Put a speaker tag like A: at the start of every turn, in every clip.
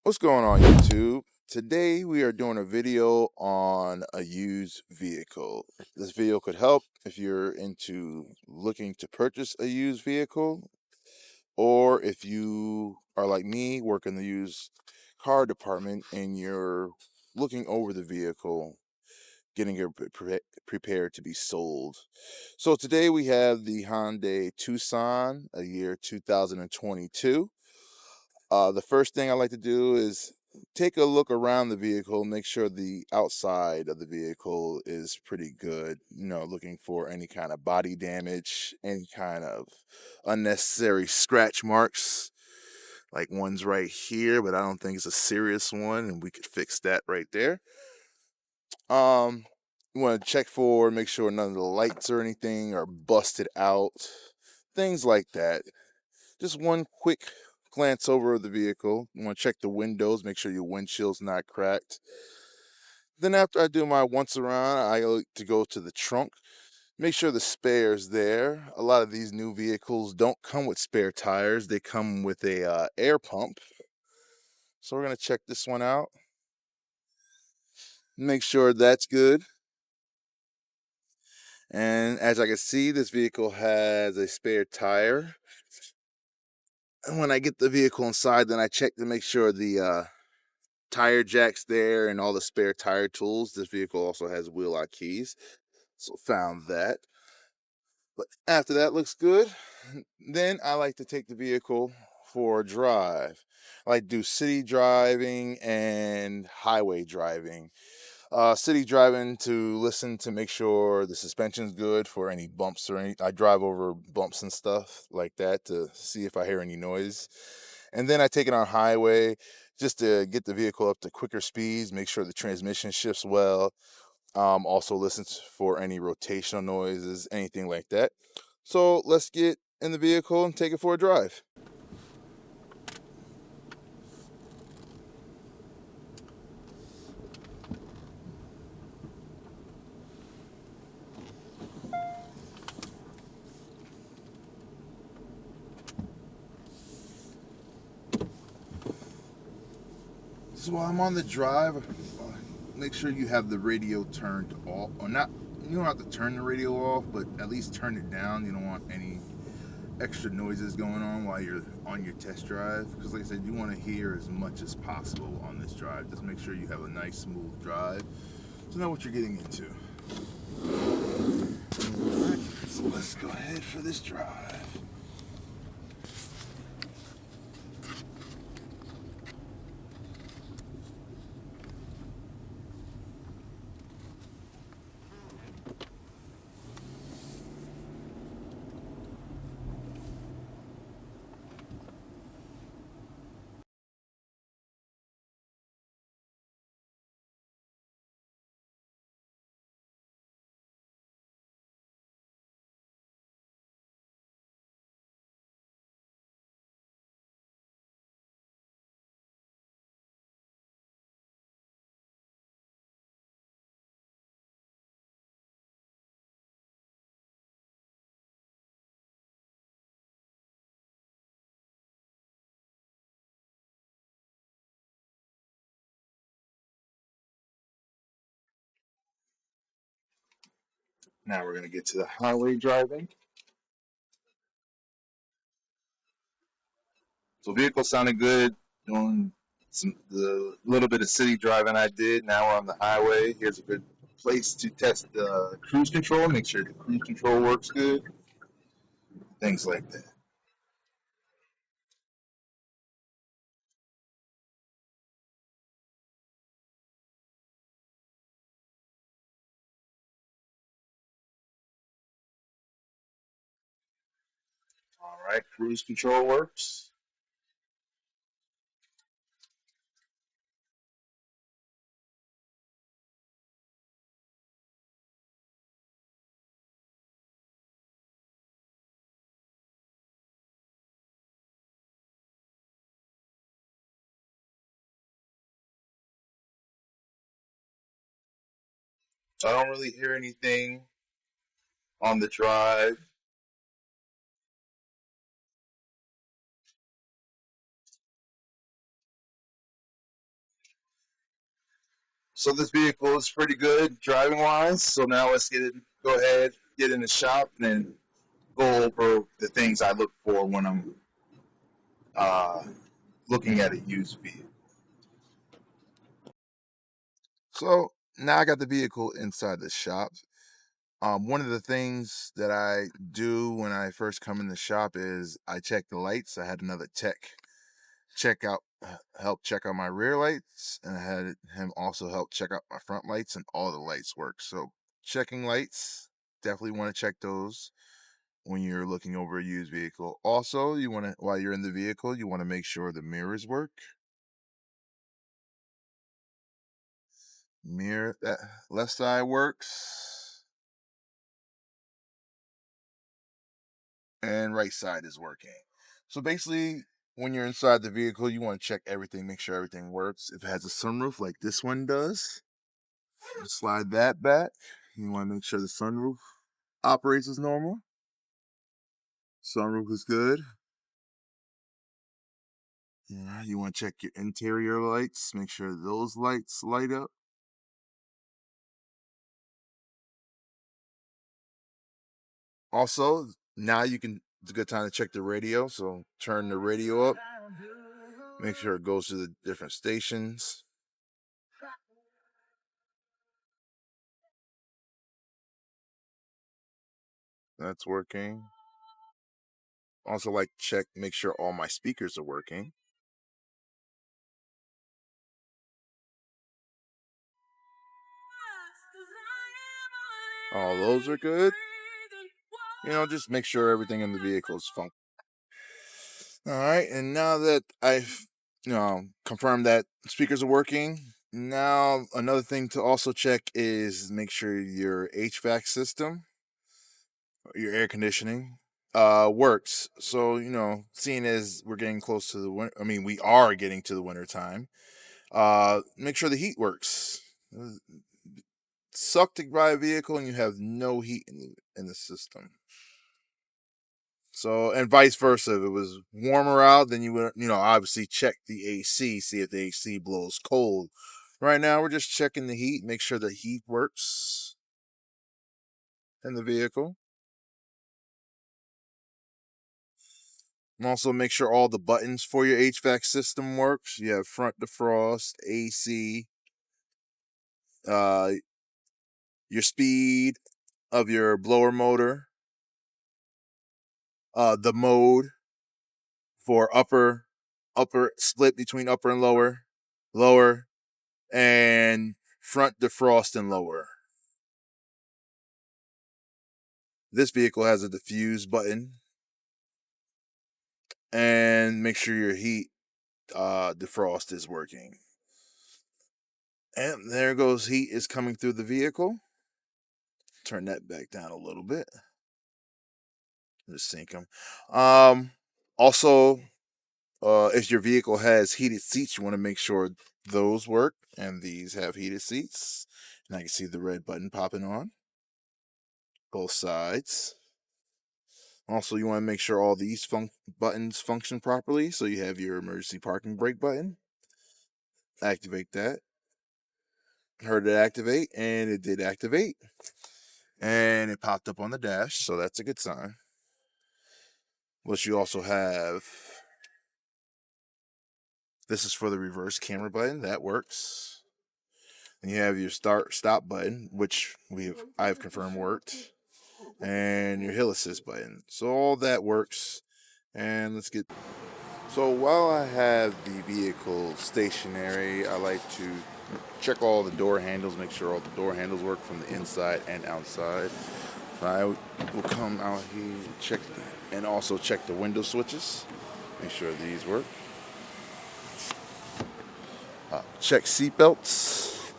A: What's going on YouTube? Today we are doing a video on a used vehicle. This video could help if you're into looking to purchase a used vehicle, or if you are like me, work in the used car department and you're looking over the vehicle, getting it prepared to be sold. So today we have the Hyundai Tucson, a year 2022. The first thing I like to do is take a look around the vehicle, make sure the outside of the vehicle is pretty good. Looking for any kind of body damage, any kind of unnecessary scratch marks, like one's right here, but I don't think it's a serious one, and we could fix that right there. Um, you want to check for, make sure none of the lights or anything are busted out, things like that. Just one quick glance over the vehicle. You want to check the windows, make sure your windshield's not cracked. Then after I do my once around, I like to go to the trunk, make sure the spare's there. A lot of these new vehicles don't come with spare tires. They come with a air pump. So we're going to check this one out. Make sure that's good. And as I can see, this vehicle has a spare tire. And when I get the vehicle inside, then I check to make sure the tire jacks there and all the spare tire tools. This vehicle also has wheel lock keys, so found that. But after that looks good, then I like to take the vehicle for a drive. I like to do city driving and highway driving. City driving to listen to make sure the suspension's good for any bumps or any. I drive over bumps and stuff like that to see if I hear any noise. And then I take it on highway just to get the vehicle up to quicker speeds, make sure the transmission shifts well. Also listens for any rotational noises, anything like that. So let's get in the vehicle and take it for a drive. So while I'm on the drive, make sure you have the radio turned off, or not. You don't have to turn the radio off, but at least turn it down. You don't want any extra noises going on while you're on your test drive, because like I said, you want to hear as much as possible on this drive. Just make sure you have a nice smooth drive to know what you're getting into. Alright, so let's go ahead for this drive. Now we're going to get to the highway driving. So vehicle sounded good. Doing the little bit of city driving I did. Now we're on the highway. Here's a good place to test the cruise control. Make sure the cruise control works good. Things like that. All right, cruise control works. So I don't really hear anything on the drive. So this vehicle is pretty good driving wise. So now let's go ahead, get in the shop, and then go over the things I look for when I'm uh, looking at a used vehicle. So now I got the vehicle inside the shop. One of the things that I do when I first come in the shop is I check the lights. I had another tech help check out my rear lights, and I had him also help check out my front lights, and all the lights work. So checking lights, definitely want to check those when you're looking over a used vehicle. Also, you want to while you're in the vehicle, you want to make sure the mirrors work. Mirror that left side works and right side is working. So basically, when you're inside the vehicle, you want to check everything, make sure everything works. If it has a sunroof like this one does, slide that back. You want to make sure the sunroof operates as normal. Sunroof is good. Yeah, you want to check your interior lights, make sure those lights light up. Also, now it's a good time to check the radio. So turn the radio up, make sure it goes to the different stations. That's working. Also, like check, make sure all my speakers are working. All those are good. Just make sure everything in the vehicle is functional. All right, and now that I've confirmed that speakers are working, now another thing to also check is make sure your HVAC system, your air conditioning, works. So seeing as we're getting close to the winter, I mean we are getting to the winter time. Make sure the heat works. Suck to buy a vehicle and you have no heat in the system. So, and vice versa. If it was warmer out, then you would, obviously check the AC, see if the AC blows cold. Right now, we're just checking the heat, make sure the heat works in the vehicle. And also make sure all the buttons for your HVAC system works. You have front defrost, AC, uh, your speed of your blower motor, the mode for upper split between upper and lower, and front defrost and lower. This vehicle has a diffuse button, and make sure your heat defrost is working. And there goes heat is coming through the vehicle. Turn that back down a little bit. Just sync them. Also, if your vehicle has heated seats, you want to make sure those work, and these have heated seats. And I can see the red button popping on both sides. Also, you want to make sure all these buttons function properly. So you have your emergency parking brake button. Activate that. Heard it activate, and it did activate. And it popped up on the dash, so that's a good sign. But you also have this is for the reverse camera button. That works. And you have your stop button, which I've confirmed worked. And your hill assist button. So all that works. And let's get so while I have the vehicle stationary, I like to check all the door handles, make sure all the door handles work from the inside and outside. I will come out here, check, and also check the window switches, make sure these work. Check seat belts.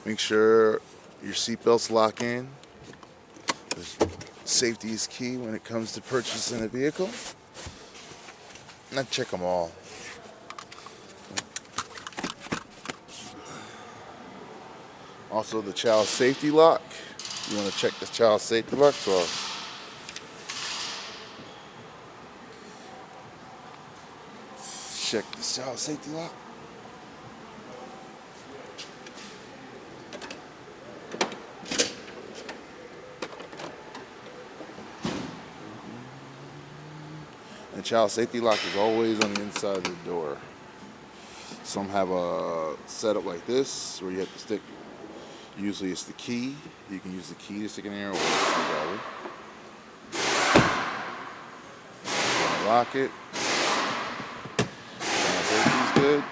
A: Make sure your seat belts lock in. Safety is key when it comes to purchasing a vehicle. And I check them all. Also, the child safety lock. You want to check the child safety lock. So check the child safety lock. And child safety lock is always on the inside of the door. Some have a setup like this where you have to stick, usually it's the key. You can use the key to stick in there or the screwdriver. Lock it. Child safety's good.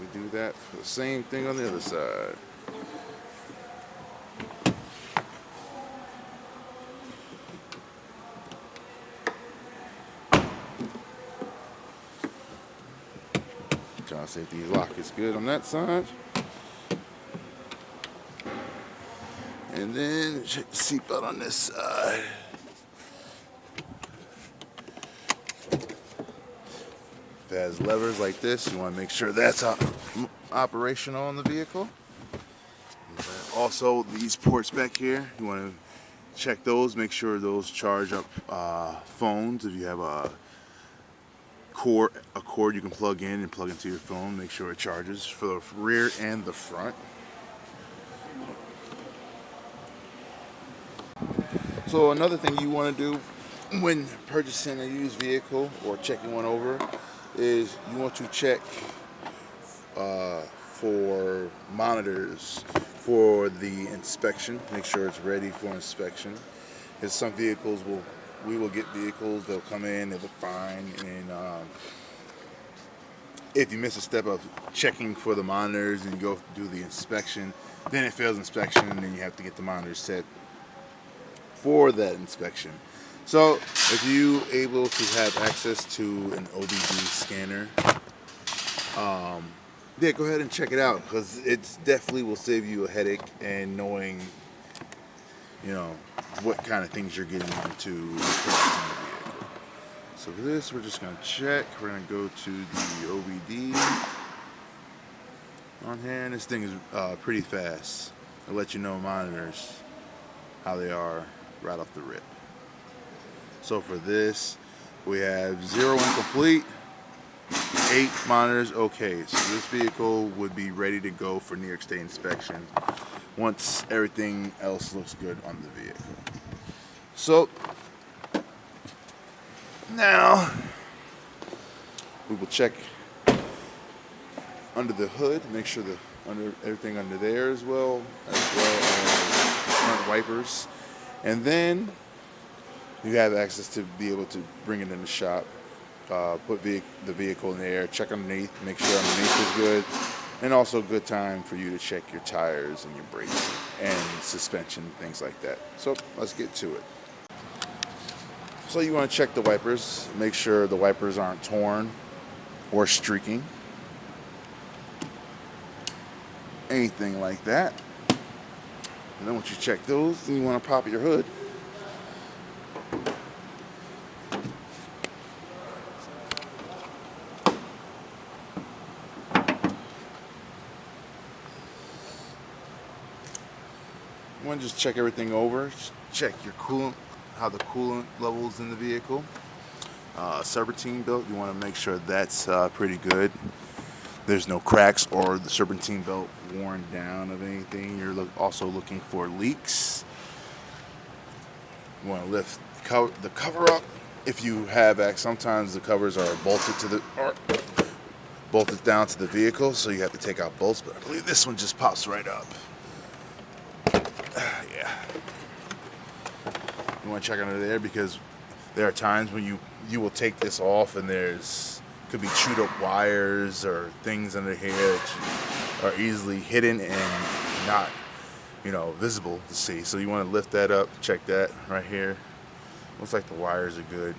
A: We do that for the same thing on the other side. Child safety lock is good on that side. And then check the seatbelt on this side. If it has levers like this, you want to make sure that's operational on the vehicle. Also, these ports back here, you want to check those, make sure those charge up phones. If you have a cord you can plug in and plug into your phone, make sure it charges for the rear and the front. So another thing you want to do when purchasing a used vehicle or checking one over is you want to check for monitors for the inspection. Make sure it's ready for inspection. Because some vehicles we will get vehicles, they'll come in, they look fine, and if you miss a step of checking for the monitors and you go do the inspection, then it fails inspection, and then you have to get the monitors set for that inspection. So if you able to have access to an OBD scanner, yeah, go ahead and check it out, because it definitely will save you a headache and knowing, you know, what kind of things you're getting into purchasing the vehicle. So for this, we're just going to check. We're going to go to the OBD on here, and this thing is pretty fast. It'll let you know monitors, how they are right off the rip. So for this, we have 0 incomplete, 8 monitors okay. So this vehicle would be ready to go for New York State inspection once everything else looks good on the vehicle. So now we will check under the hood, make sure everything under there as well as front wipers, and then you have access to be able to bring it in the shop, put the vehicle in the air, check underneath, make sure underneath is good, and also a good time for you to check your tires and your brakes and suspension, things like that. So let's get to it. So you want to check the wipers, make sure the wipers aren't torn or streaking, anything like that. And then once you check those, then you want to pop your hood. You want to just check everything over, check your coolant, how the coolant levels in the vehicle. Serpentine belt, you want to make sure that's pretty good. There's no cracks or the serpentine belt worn down of anything. You're also looking for leaks. You want to lift the cover up. If you have sometimes the covers are bolted down to the vehicle, so you have to take out bolts, but I believe this one just pops right up. Yeah. You want to check under there, because there are times when you will take this off and could be chewed up wires or things under here that are easily hidden and not, visible to see. So you want to lift that up, check that right here. Looks like the wires are good.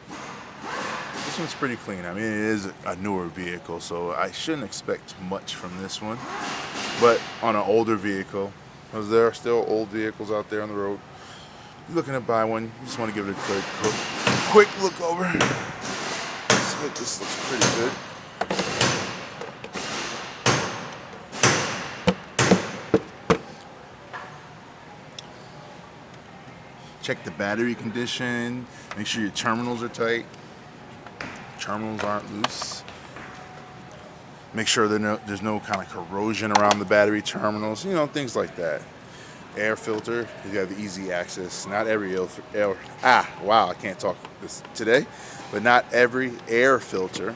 A: This one's pretty clean. I mean, it is a newer vehicle, so I shouldn't expect much from this one. But on an older vehicle, because there are still old vehicles out there on the road, you're looking to buy one, you just want to give it a quick look over. So this looks pretty good. Check the battery condition, make sure your terminals are tight. Terminals aren't loose. Make sure there's no kind of corrosion around the battery terminals, you know, things like that. Air filter, you have the easy access. Not every wow, I can't talk this today, but not every air filter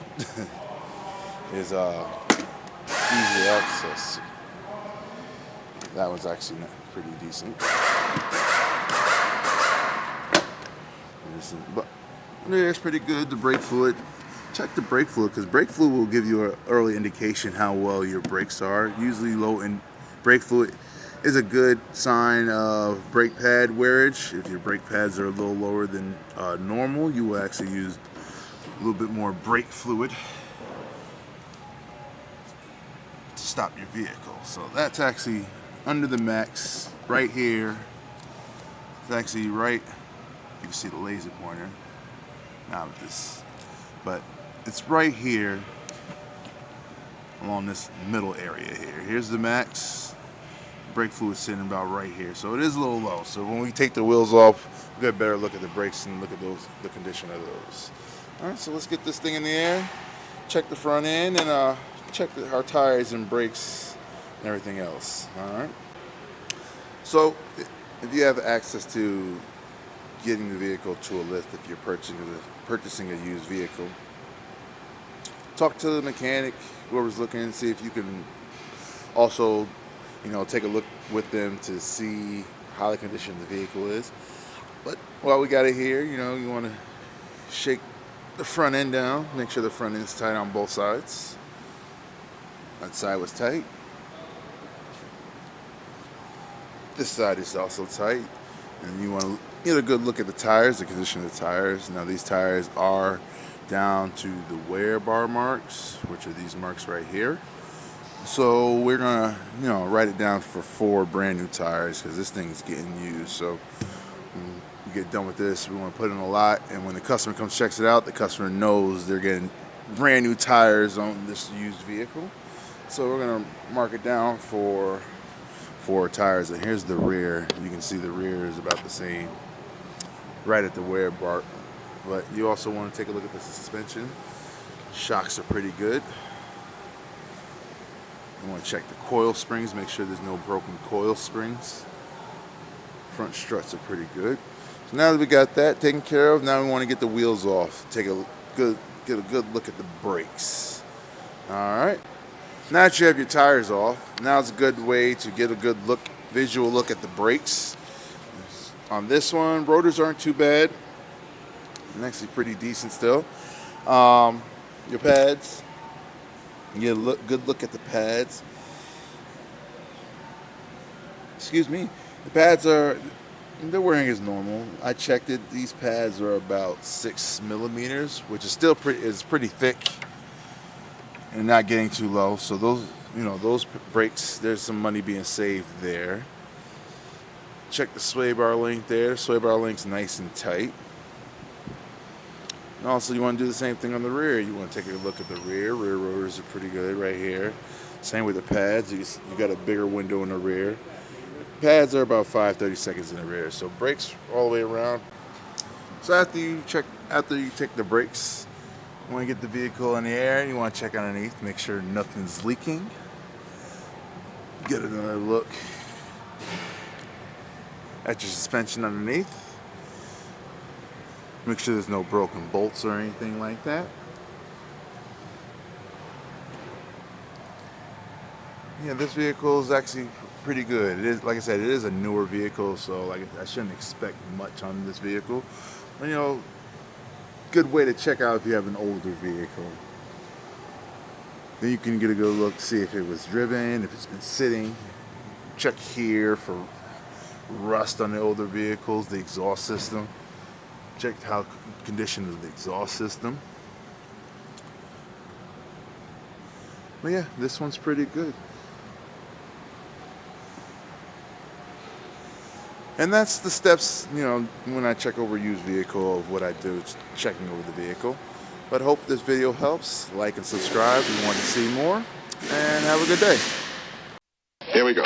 A: is easy access. That was actually pretty decent. But yeah, it's pretty good. The brake fluid. Check the brake fluid, because brake fluid will give you an early indication how well your brakes are. Usually low in brake fluid is a good sign of brake pad wearage. If your brake pads are a little lower than normal, you will actually use a little bit more brake fluid to stop your vehicle. So that's actually under the max right here. It's actually right, you can see the laser pointer. Not this, but it's right here along this middle area here. Here's the max. Brake fluid sitting about right here, so it is a little low. So when we take the wheels off, we get a better look at the brakes and look at the condition of those. All right, so let's get this thing in the air, check the front end, and check our tires and brakes and everything else. All right. So if you have access to getting the vehicle to a lift, if you're purchasing a used vehicle, talk to the mechanic, whoever's looking, and see if you can also, you know, take a look with them to see how the condition of the vehicle is. But while we got it here, you know, you want to shake the front end down, make sure the front end's tight on both sides. That side was tight. This side is also tight. And you want to get a good look at the tires, the condition of the tires. Now these tires are down to the wear bar marks, which are these marks right here. So we're gonna, you know, write it down for 4 brand new tires, because this thing's getting used. So when we get done with this, we want to put in a lot, and when the customer comes checks it out, the customer knows they're getting brand new tires on this used vehicle. So we're gonna mark it down for 4 tires. And here's the rear. You can see the rear is about the same, right at the wear bar. But you also want to take a look at the suspension. Shocks are pretty good. You want to check the coil springs, make sure there's no broken coil springs. Front struts are pretty good. So now that we got that taken care of, now we want to get the wheels off. Get a good look at the brakes. All right. Now that you have your tires off, now it's a good way to get a good visual look at the brakes. On this one, rotors aren't too bad. And actually pretty decent still. Your pads, you get a good look at the pads. Excuse me. The pads they're wearing as normal. I checked it. These pads are about 6 millimeters, which is still pretty thick and not getting too low. So those brakes, there's some money being saved there. Check the sway bar length there. Sway bar length's nice and tight. And also you want to do the same thing on the rear. You want to take a look at the rear. Rear rotors are pretty good right here. Same with the pads. You got a bigger window in the rear. Pads are about 5-30 seconds in the rear. So brakes all the way around. So after you take the brakes, you want to get the vehicle in the air. You want to check underneath, make sure nothing's leaking. Get another look at your suspension underneath. Make sure there's no broken bolts or anything like that. Yeah, this vehicle is actually pretty good. It is, like I said, it is a newer vehicle, so I shouldn't expect much on this vehicle. But, you know, good way to check out if you have an older vehicle. Then you can get a good look, see if it was driven, if it's been sitting. Check here for rust on the older vehicles, the exhaust system. Check how condition of the exhaust system. But yeah, this one's pretty good. And that's the steps, you know, when I check over a used vehicle, of what I do, checking over the vehicle. But hope this video helps. Like and subscribe if you want to see more. And have a good day.
B: Here we go.